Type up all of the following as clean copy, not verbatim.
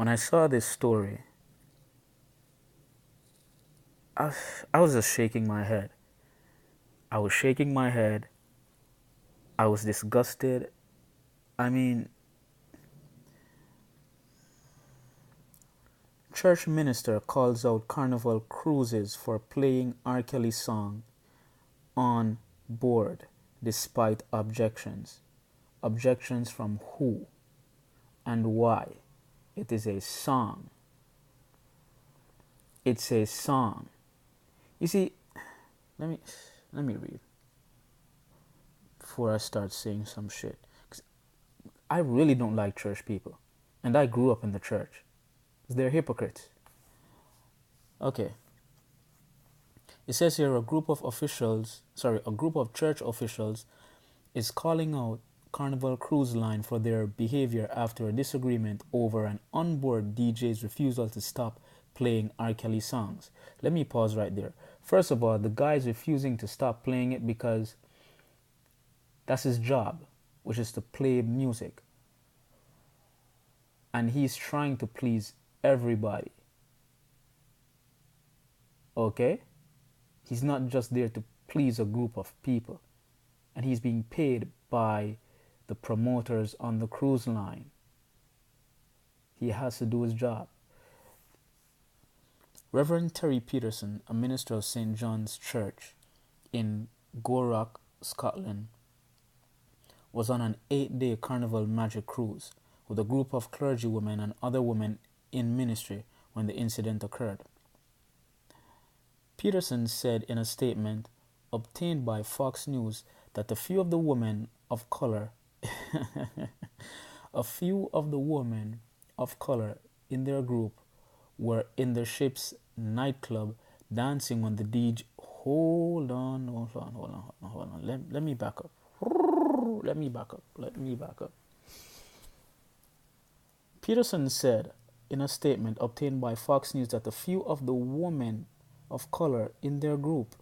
When I saw this story, I, I was just shaking my head. I was shaking my head. I was disgusted. I mean, church minister calls out Carnival Cruises for playing R. Kelly song on board despite objections. Objections from who and why? It is a song. It's a song. You see, let me let me read before I start saying some shit. 'Cause I really don't like church people, and I grew up in the church. They're hypocrites. Okay, it says here a group of church officials is calling out Carnival Cruise Line for their behavior after a disagreement over an onboard DJ's refusal to stop playing R. Kelly songs. Let me pause right there. First of all, the guy's refusing to stop playing it because that's his job, which is to play music. And he's trying to please everybody. Okay? He's not just there to please a group of people. And he's being paid by the promoters on the cruise line. He has to do his job. Reverend Terry Peterson, a minister of St. John's Church in Gourock, Scotland, was on an 8-day Carnival Magic Cruise with a group of clergywomen and other women in ministry when the incident occurred. Peterson said in a statement obtained by Fox News that a few of the women of color in their group were in the ship's nightclub dancing when the DJ. Hold on. Let me back up. Let me back up. Peterson said in a statement obtained by Fox News that a few of the women of color in their group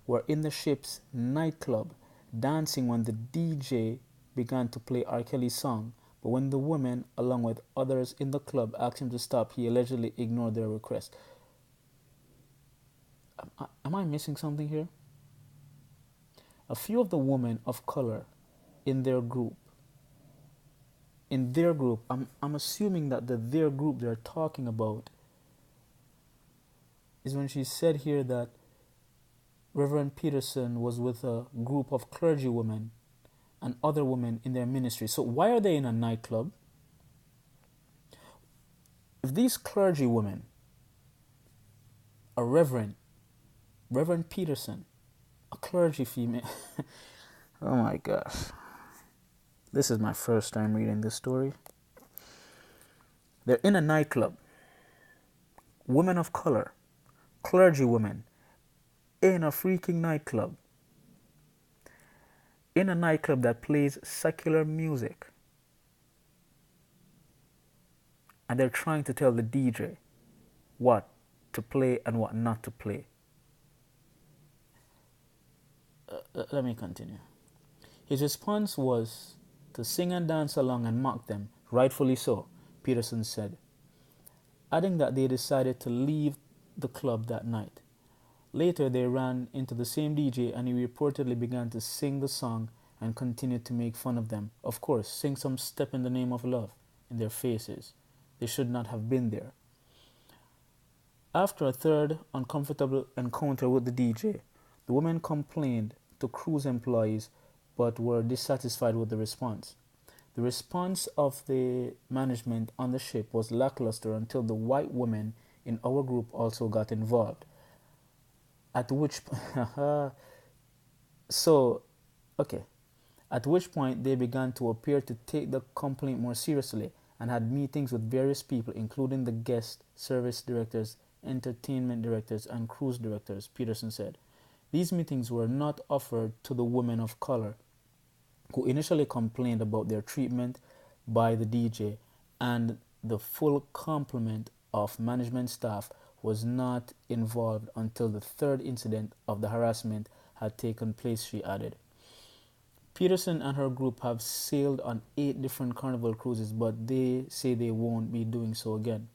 were in the ship's nightclub dancing when the DJ began to play R. Kelly's song, but when the women, along with others in the club, asked him to stop, he allegedly ignored their request. Am I missing something here? A few of the women of color in their group, I'm assuming that their group they're talking about is when she said here that Reverend Peterson was with a group of clergywomen and other women in their ministry. So why are they in a nightclub? If these clergywomen are Reverend Peterson, a clergy female, oh my gosh. This is my first time reading this story. They're in a nightclub. Women of color, clergywomen, in a freaking nightclub. In a nightclub that plays secular music. And they're trying to tell the DJ what to play and what not to play. Let me continue. His response was to sing and dance along and mock them, rightfully so, Peterson said, adding that they decided to leave the club that night. Later, they ran into the same DJ and he reportedly began to sing the song and continued to make fun of them. Of course, sing some Step in the Name of Love in their faces. They should not have been there. After a third uncomfortable encounter with the DJ, the women complained to cruise employees but were dissatisfied with the response. The response of the management on the ship was lackluster until the white women in our group also got involved. At which at which point they began to appear to take the complaint more seriously and had meetings with various people, including the guest service directors, entertainment directors, and cruise directors, Peterson said. These meetings were not offered to the women of color who initially complained about their treatment by the DJ, and the full complement of management staff was not involved until the third incident of the harassment had taken place, she added. Peterson and her group have sailed on 8 different Carnival cruises, but they say they won't be doing so again.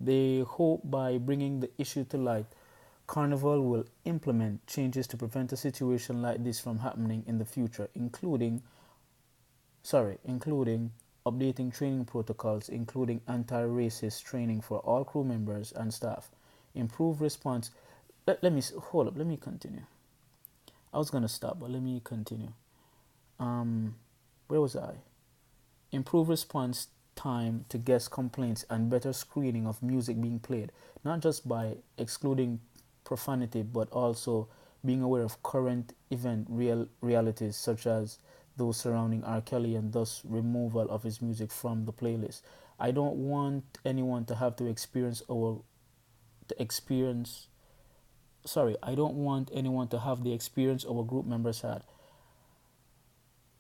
They hope by bringing the issue to light, Carnival will implement changes to prevent a situation like this from happening in the future, including updating training protocols, including anti-racist training for all crew members and staff, improve response. Let me hold up. Let me continue. I was gonna stop, but let me continue. Where was I? Improve response time to guest complaints and better screening of music being played, not just by excluding profanity, but also being aware of current event realities such as those surrounding R. Kelly and thus removal of his music from the playlist. I don't want anyone to have to experience our to experience I don't want anyone to have the experience our group members had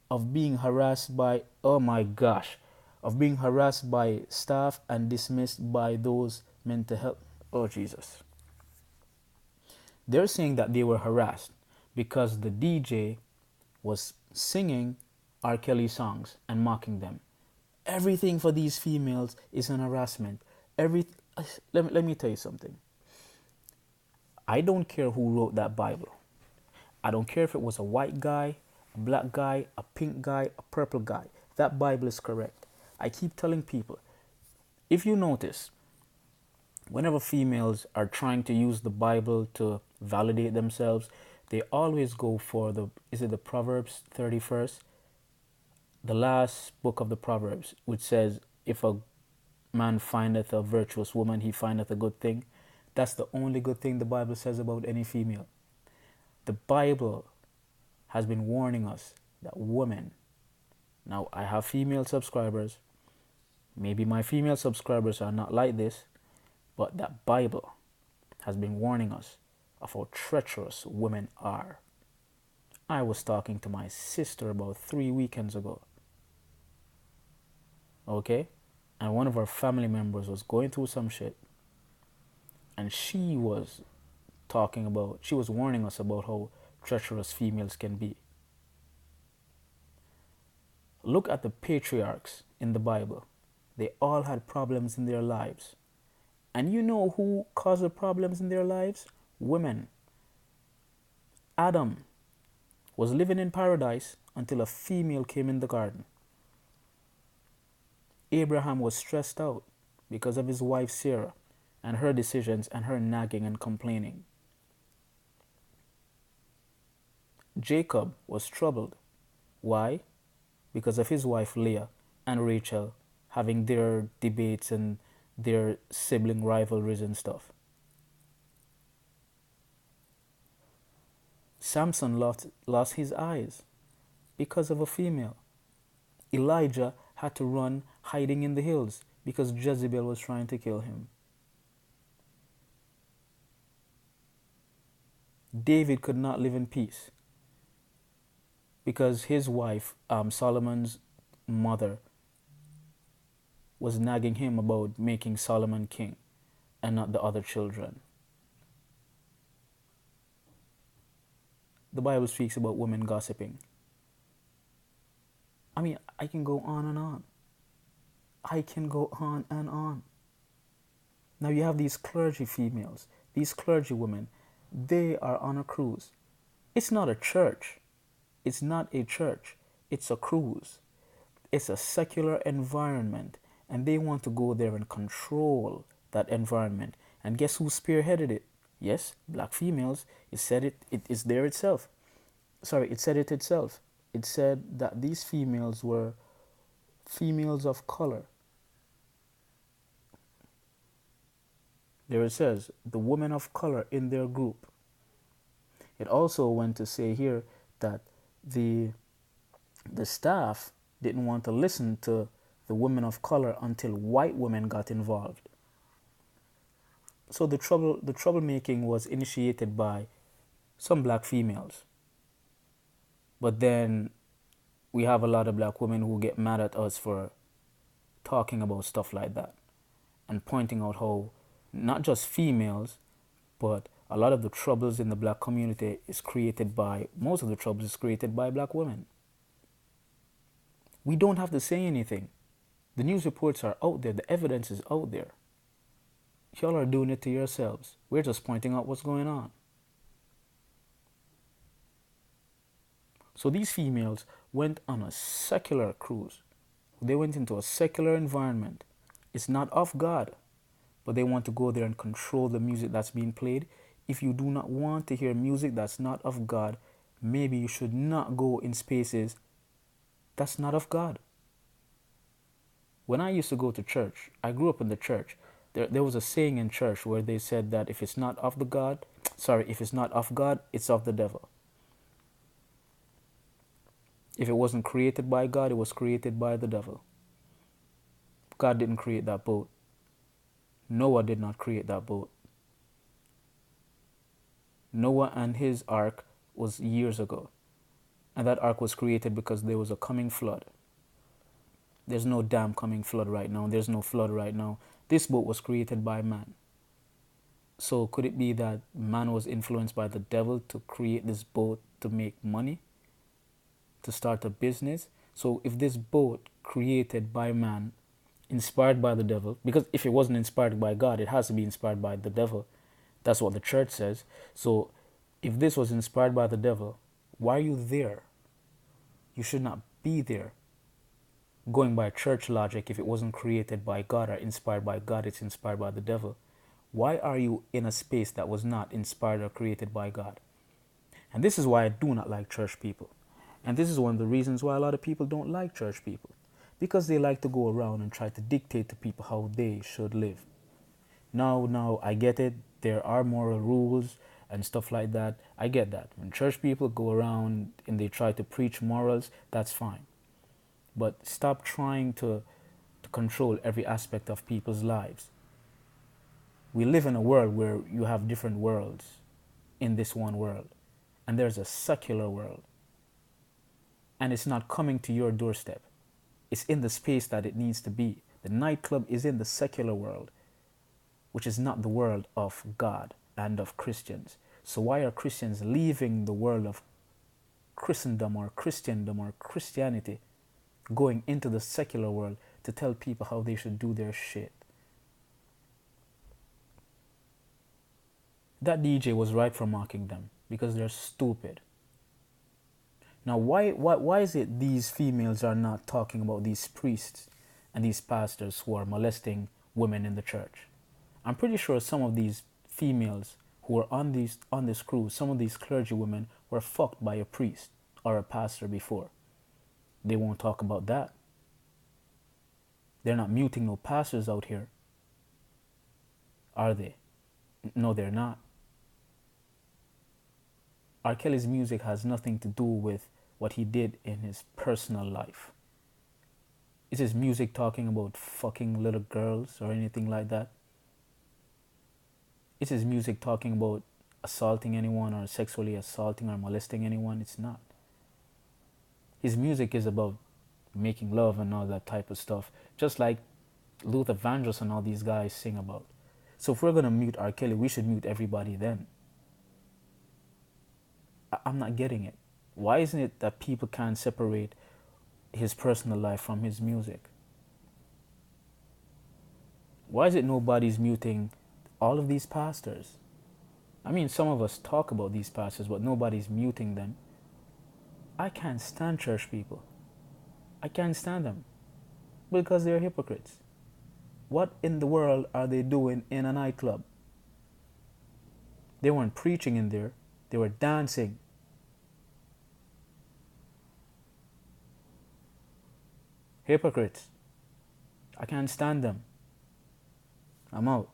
of being harassed by of being harassed by staff and dismissed by those mental health. Oh Jesus. They're saying that they were harassed because the DJ was singing R. Kelly songs and mocking them. Everything for these females is an harassment. Let me tell you something. I don't care who wrote that Bible. I don't care if it was a white guy, a black guy, a pink guy, a purple guy. That Bible is correct. I keep telling people, if you notice, whenever females are trying to use the Bible to validate themselves, they always go for the Proverbs 31st, the last book of the Proverbs, which says, if a man findeth a virtuous woman, he findeth a good thing. That's the only good thing the Bible says about any female. The Bible has been warning us that women, now I have female subscribers, maybe my female subscribers are not like this, but that Bible has been warning us of how treacherous women are. I was talking to my sister about 3 weekends ago. Okay? And one of our family members was going through some shit. And she was warning us about how treacherous females can be. Look at the patriarchs in the Bible. They all had problems in their lives. And you know who caused the problems in their lives? Women. Adam was living in paradise until a female came in the garden. Abraham was stressed out because of his wife Sarah and her decisions and her nagging and complaining. Jacob was troubled. Why? Because of his wife Leah and Rachel having their debates and their sibling rivalries and stuff. Samson lost his eyes because of a female. Elijah had to run hiding in the hills because Jezebel was trying to kill him. David could not live in peace because his wife, Solomon's mother, was nagging him about making Solomon king and not the other children. The Bible speaks about women gossiping. I mean, I can go on and on. I can go on and on. Now you have these clergy females, these clergy women. They are on a cruise. It's not a church. It's not a church. It's a cruise. It's a secular environment. And they want to go there and control that environment. And guess who spearheaded it? Yes, black females. It said it is there itself. It said it itself. It said that these females were females of color. There it says, the women of color in their group. It also went to say here that the staff didn't want to listen to the women of color until white women got involved. So the troublemaking was initiated by some black females. But then we have a lot of black women who get mad at us for talking about stuff like that and pointing out how not just females, but a lot of the troubles in the black community most of the troubles is created by black women. We don't have to say anything. The news reports are out there. The evidence is out there. Y'all are doing it to yourselves. We're just pointing out what's going on. So these females went on a secular cruise. They went into a secular environment. It's not of God, but they want to go there and control the music that's being played. If you do not want to hear music that's not of God, maybe you should not go in spaces that's not of God. When I used to go to church, I grew up in the church. There was a saying in church where they said that if it's not of if it's not of God, it's of the devil. If it wasn't created by God, it was created by the devil. God didn't create that boat. Noah did not create that boat. Noah and his ark was years ago. And that ark was created because there was a coming flood. There's no damn coming flood right now. There's no flood right now. This boat was created by man. So could it be that man was influenced by the devil to create this boat to make money? To start a business? So if this boat created by man, inspired by the devil, because if it wasn't inspired by God, it has to be inspired by the devil. That's what the church says. So if this was inspired by the devil, why are you there? You should not be there. Going by church logic, if it wasn't created by God or inspired by God, it's inspired by the devil. Why are you in a space that was not inspired or created by God? And this is why I do not like church people. And this is one of the reasons why a lot of people don't like church people. Because they like to go around and try to dictate to people how they should live. Now, I get it. There are moral rules and stuff like that. I get that. When church people go around and they try to preach morals, that's fine. But stop trying to control every aspect of people's lives. We live in a world where you have different worlds in this one world. And there's a secular world. And it's not coming to your doorstep. It's in the space that it needs to be. The nightclub is in the secular world, which is not the world of God and of Christians. So why are Christians leaving the world of Christendom or Christianity, going into the secular world to tell people how they should do their shit? That DJ was right for mocking them because they're stupid. Now, why is it these females are not talking about these priests and these pastors who are molesting women in the church? I'm pretty sure some of these females who were on this cruise, some of these clergy women were fucked by a priest or a pastor before. They won't talk about that. They're not muting no pastors out here, are they? No, they're not. R. Kelly's music has nothing to do with what he did in his personal life. Is his music talking about fucking little girls or anything like that? Is his music talking about assaulting anyone or sexually assaulting or molesting anyone? It's not. His music is about making love and all that type of stuff, just like Luther Vandross and all these guys sing about. So if we're going to mute R. Kelly, we should mute everybody then. I'm not getting it. Why isn't it that people can't separate his personal life from his music? Why is it nobody's muting all of these pastors? I mean, some of us talk about these pastors, but nobody's muting them. I can't stand church people. I can't stand them because they're hypocrites. What in the world are they doing in a nightclub? They weren't preaching in there. They were dancing. Hypocrites. I can't stand them. I'm out.